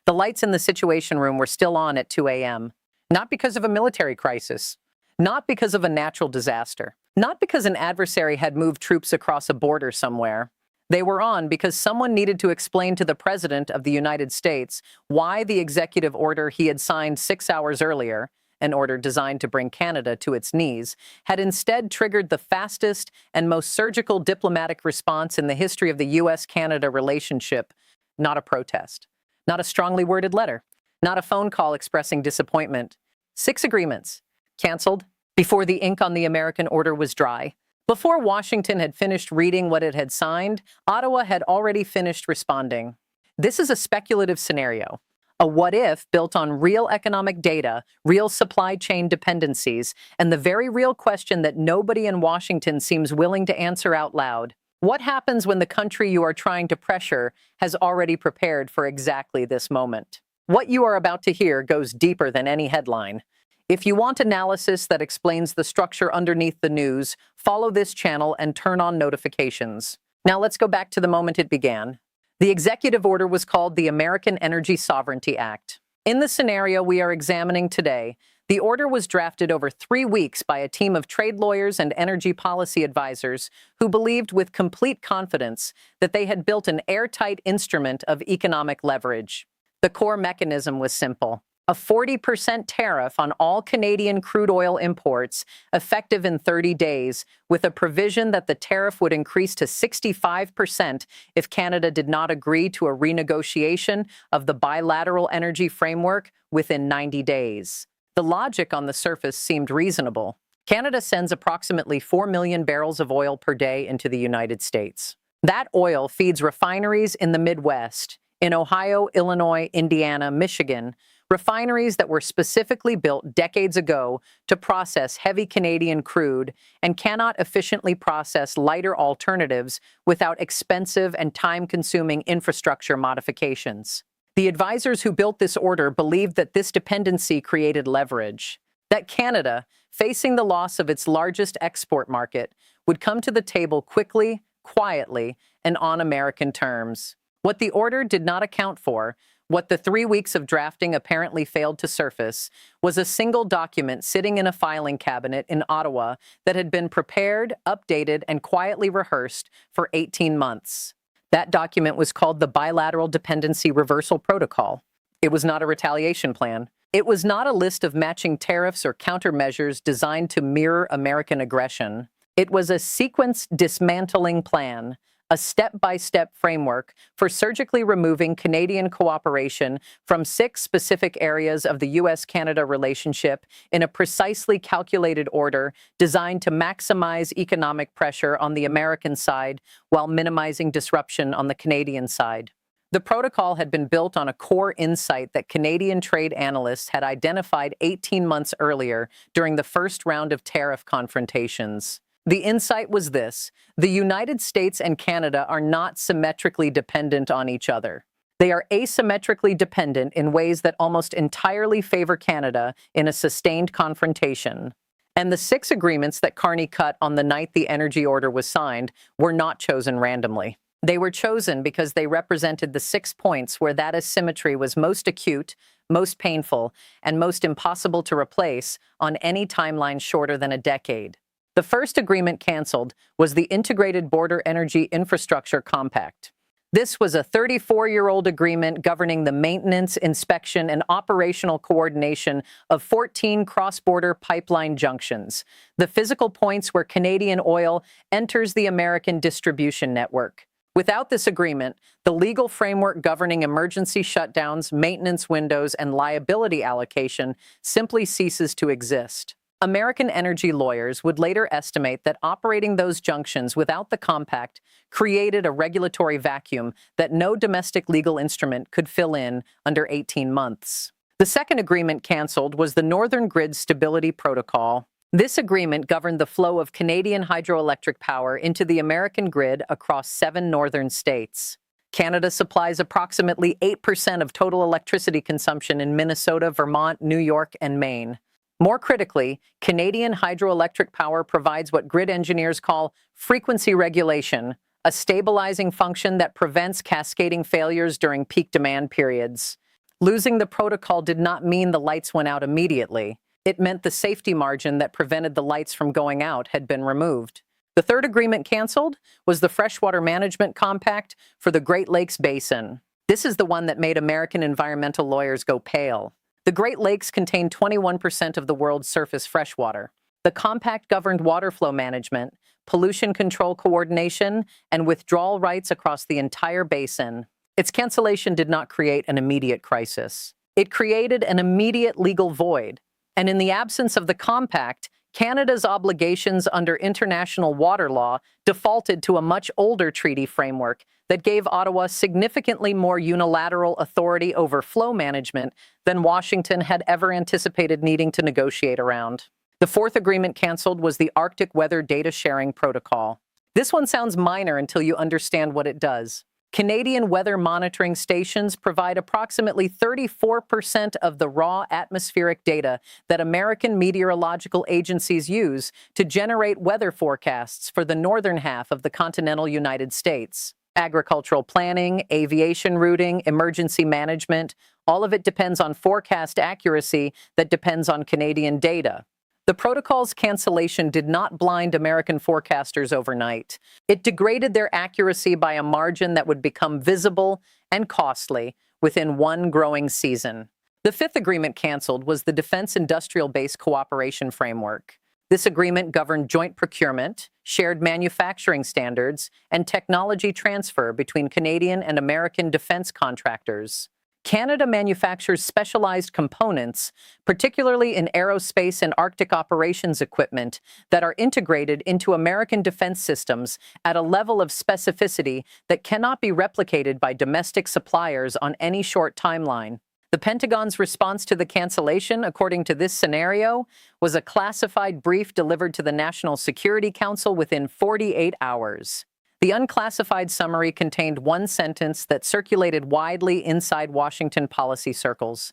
The lights in the Situation Room were still on at 2 a.m. Not because of a military crisis, not because of a natural disaster, not because an adversary had moved troops across a border somewhere. They were on because someone needed to explain to the President of the United States why the executive order he had signed 6 hours earlier, an order designed to bring Canada to its knees, had instead triggered the fastest and most surgical diplomatic response in the history of the U.S.-Canada relationship. Not a protest, not a strongly worded letter, not a phone call expressing disappointment. 6 agreements, canceled before the ink on the American order was dry. Before Washington had finished reading what it had signed, Ottawa had already finished responding. This is a speculative scenario, a what-if built on real economic data, real supply chain dependencies, and the very real question that nobody in Washington seems willing to answer out loud. What happens when the country you are trying to pressure has already prepared for exactly this moment? What you are about to hear goes deeper than any headline. If you want analysis that explains the structure underneath the news, follow this channel and turn on notifications. Now let's go back to the moment it began. The executive order was called the American Energy Sovereignty Act. In the scenario we are examining today, the order was drafted over 3 weeks by a team of trade lawyers and energy policy advisors who believed with complete confidence that they had built an airtight instrument of economic leverage. The core mechanism was simple: a 40% tariff on all Canadian crude oil imports, effective in 30 days, with a provision that the tariff would increase to 65% if Canada did not agree to a renegotiation of the bilateral energy framework within 90 days. The logic on the surface seemed reasonable. Canada sends approximately 4 million barrels of oil per day into the United States. That oil feeds refineries in the Midwest, in Ohio, Illinois, Indiana, Michigan, refineries that were specifically built decades ago to process heavy Canadian crude and cannot efficiently process lighter alternatives without expensive and time-consuming infrastructure modifications. The advisors who built this order believed that this dependency created leverage, that Canada, facing the loss of its largest export market, would come to the table quickly, quietly, and on American terms. What the order did not account for, what the 3 weeks of drafting apparently failed to surface, was a single document sitting in a filing cabinet in Ottawa that had been prepared, updated, and quietly rehearsed for 18 months. That document was called the Bilateral Dependency Reversal Protocol. It was not a retaliation plan. It was not a list of matching tariffs or countermeasures designed to mirror American aggression. It was a sequence dismantling plan, a step-by-step framework for surgically removing Canadian cooperation from 6 specific areas of the U.S.-Canada relationship in a precisely calculated order designed to maximize economic pressure on the American side while minimizing disruption on the Canadian side. The protocol had been built on a core insight that Canadian trade analysts had identified 18 months earlier during the first round of tariff confrontations. The insight was this: the United States and Canada are not symmetrically dependent on each other. They are asymmetrically dependent in ways that almost entirely favor Canada in a sustained confrontation. And the 6 agreements that Carney cut on the night the energy order was signed were not chosen randomly. They were chosen because they represented the 6 points where that asymmetry was most acute, most painful, and most impossible to replace on any timeline shorter than a decade. The first agreement canceled was the Integrated Border Energy Infrastructure Compact. This was a 34-year-old agreement governing the maintenance, inspection, and operational coordination of 14 cross-border pipeline junctions, the physical points where Canadian oil enters the American distribution network. Without this agreement, the legal framework governing emergency shutdowns, maintenance windows, and liability allocation simply ceases to exist. American energy lawyers would later estimate that operating those junctions without the compact created a regulatory vacuum that no domestic legal instrument could fill in under 18 months. The second agreement canceled was the Northern Grid Stability Protocol. This agreement governed the flow of Canadian hydroelectric power into the American grid across 7 northern states. Canada supplies approximately 8% of total electricity consumption in Minnesota, Vermont, New York, and Maine. More critically, Canadian hydroelectric power provides what grid engineers call frequency regulation, a stabilizing function that prevents cascading failures during peak demand periods. Losing the protocol did not mean the lights went out immediately. It meant the safety margin that prevented the lights from going out had been removed. The third agreement canceled was the Freshwater Management Compact for the Great Lakes Basin. This is the one that made American environmental lawyers go pale. The Great Lakes contain 21% of the world's surface freshwater. The compact governed water flow management, pollution control coordination, and withdrawal rights across the entire basin. Its cancellation did not create an immediate crisis. It created an immediate legal void. And in the absence of the compact, Canada's obligations under international water law defaulted to a much older treaty framework that gave Ottawa significantly more unilateral authority over flow management than Washington had ever anticipated needing to negotiate around. The fourth agreement canceled was the Arctic Weather Data Sharing Protocol. This one sounds minor until you understand what it does. Canadian weather monitoring stations provide approximately 34% of the raw atmospheric data that American meteorological agencies use to generate weather forecasts for the northern half of the continental United States. Agricultural planning, aviation routing, emergency management, all of it depends on forecast accuracy that depends on Canadian data. The protocol's cancellation did not blind American forecasters overnight. It degraded their accuracy by a margin that would become visible and costly within one growing season. The fifth agreement canceled was the Defense Industrial Base Cooperation Framework. This agreement governed joint procurement, shared manufacturing standards, and technology transfer between Canadian and American defense contractors. Canada manufactures specialized components, particularly in aerospace and Arctic operations equipment, that are integrated into American defense systems at a level of specificity that cannot be replicated by domestic suppliers on any short timeline. The Pentagon's response to the cancellation, according to this scenario, was a classified brief delivered to the National Security Council within 48 hours. The unclassified summary contained one sentence that circulated widely inside Washington policy circles.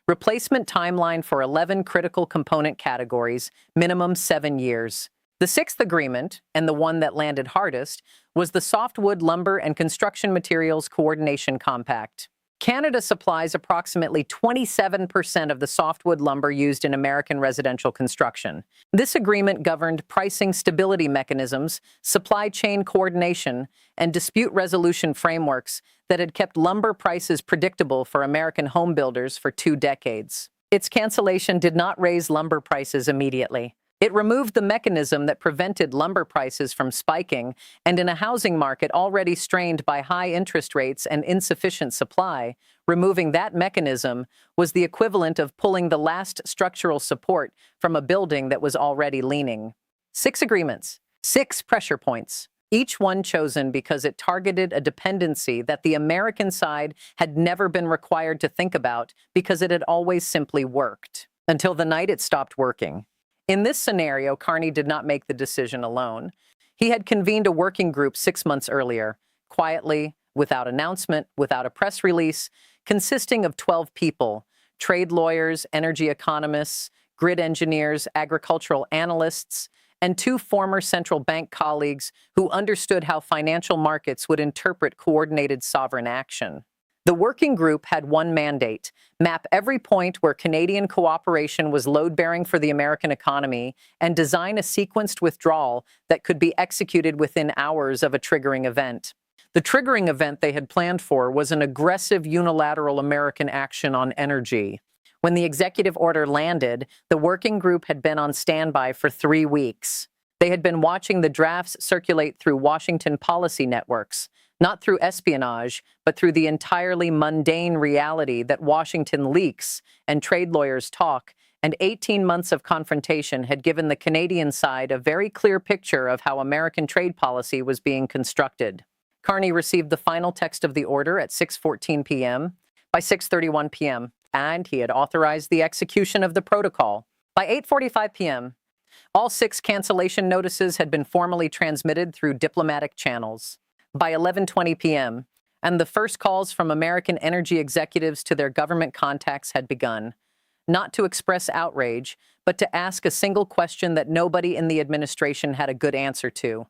Replacement timeline for 11 critical component categories, minimum 7 years. The sixth agreement, and the one that landed hardest, was the Softwood Lumber and Construction Materials Coordination Compact. Canada supplies approximately 27% of the softwood lumber used in American residential construction. This agreement governed pricing stability mechanisms, supply chain coordination, and dispute resolution frameworks that had kept lumber prices predictable for American home builders for 2 decades. Its cancellation did not raise lumber prices immediately. It removed the mechanism that prevented lumber prices from spiking, and in a housing market already strained by high interest rates and insufficient supply, removing that mechanism was the equivalent of pulling the last structural support from a building that was already leaning. 6 agreements, 6 pressure points, each one chosen because it targeted a dependency that the American side had never been required to think about because it had always simply worked, until the night it stopped working. In this scenario, Carney did not make the decision alone. He had convened a working group 6 months earlier, quietly, without announcement, without a press release, consisting of 12 people, trade lawyers, energy economists, grid engineers, agricultural analysts, and 2 former central bank colleagues who understood how financial markets would interpret coordinated sovereign action. The working group had one mandate: map every point where Canadian cooperation was load-bearing for the American economy and design a sequenced withdrawal that could be executed within hours of a triggering event. The triggering event they had planned for was an aggressive unilateral American action on energy. When the executive order landed, the working group had been on standby for 3 weeks. They had been watching the drafts circulate through Washington policy networks, not through espionage, but through the entirely mundane reality that Washington leaks and trade lawyers talk, and 18 months of confrontation had given the Canadian side a very clear picture of how American trade policy was being constructed. Carney received the final text of the order at 6:14 p.m. By 6:31 p.m., and he had authorized the execution of the protocol. By 8:45 p.m., all 6 cancellation notices had been formally transmitted through diplomatic channels. By 11:20 p.m., and the first calls from American energy executives to their government contacts had begun, not to express outrage, but to ask a single question that nobody in the administration had a good answer to.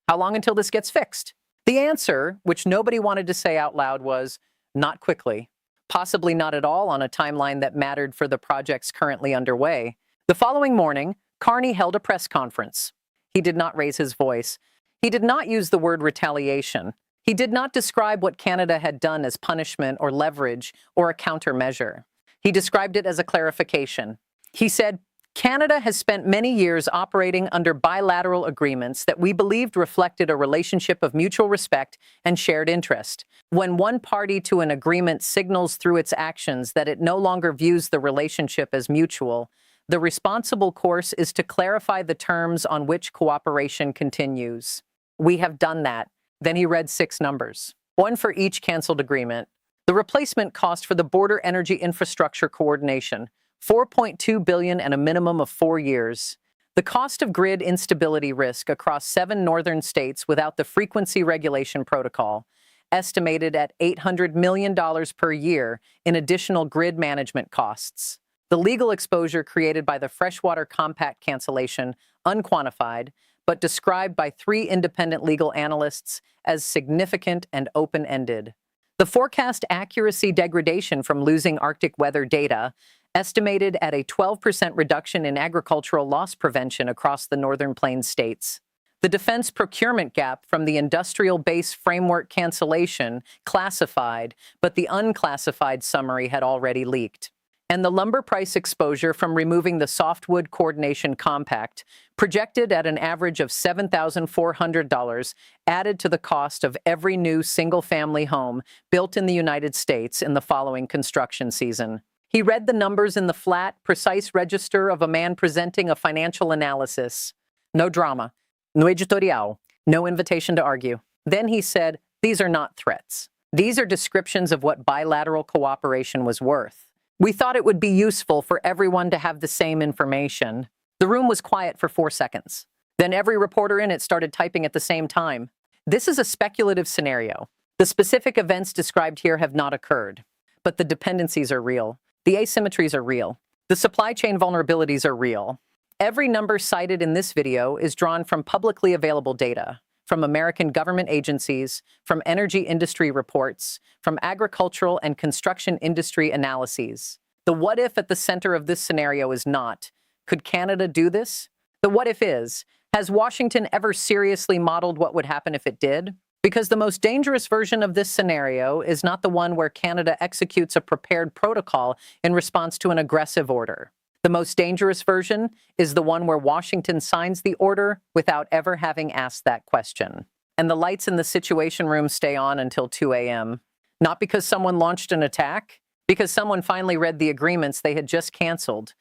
How long until this gets fixed? The answer, which nobody wanted to say out loud, was, not quickly. possibly not at all on a timeline that mattered for the projects currently underway. The following morning, Carney held a press conference. He did not raise his voice. He did not use the word retaliation. He did not describe what Canada had done as punishment or leverage or a countermeasure. He described it as a clarification. He said, Canada has spent many years operating under bilateral agreements that we believed reflected a relationship of mutual respect and shared interest. When one party to an agreement signals through its actions that it no longer views the relationship as mutual, the responsible course is to clarify the terms on which cooperation continues. We have done that. Then he read 6 numbers, one for each canceled agreement. The replacement cost for the border energy infrastructure coordination, $4.2 billion and a minimum of 4 years. The cost of grid instability risk across 7 northern states without the frequency regulation protocol, estimated at $800 million per year in additional grid management costs. The legal exposure created by the freshwater compact cancellation, unquantified, but described by 3 independent legal analysts as significant and open-ended. The forecast accuracy degradation from losing Arctic weather data, estimated at a 12% reduction in agricultural loss prevention across the Northern Plains states. The defense procurement gap from the industrial base framework cancellation, classified, but the unclassified summary had already leaked. And the lumber price exposure from removing the softwood coordination compact, projected at an average of $7,400, added to the cost of every new single-family home built in the United States in the following construction season. He read the numbers in the flat, precise register of a man presenting a financial analysis. No drama, no editorial, no invitation to argue. Then he said, these are not threats. These are descriptions of what bilateral cooperation was worth. We thought it would be useful for everyone to have the same information. The room was quiet for 4 seconds. Then every reporter in it started typing at the same time. This is a speculative scenario. The specific events described here have not occurred. But the dependencies are real. The asymmetries are real. The supply chain vulnerabilities are real. Every number cited in this video is drawn from publicly available data, from American government agencies, from energy industry reports, from agricultural and construction industry analyses. The what if at the center of this scenario is not, could Canada do this? The what if is, has Washington ever seriously modeled what would happen if it did? Because the most dangerous version of this scenario is not the one where Canada executes a prepared protocol in response to an aggressive order. The most dangerous version is the one where Washington signs the order without ever having asked that question. And the lights in the Situation Room stay on until 2 a.m. Not because someone launched an attack, because someone finally read the agreements they had just canceled,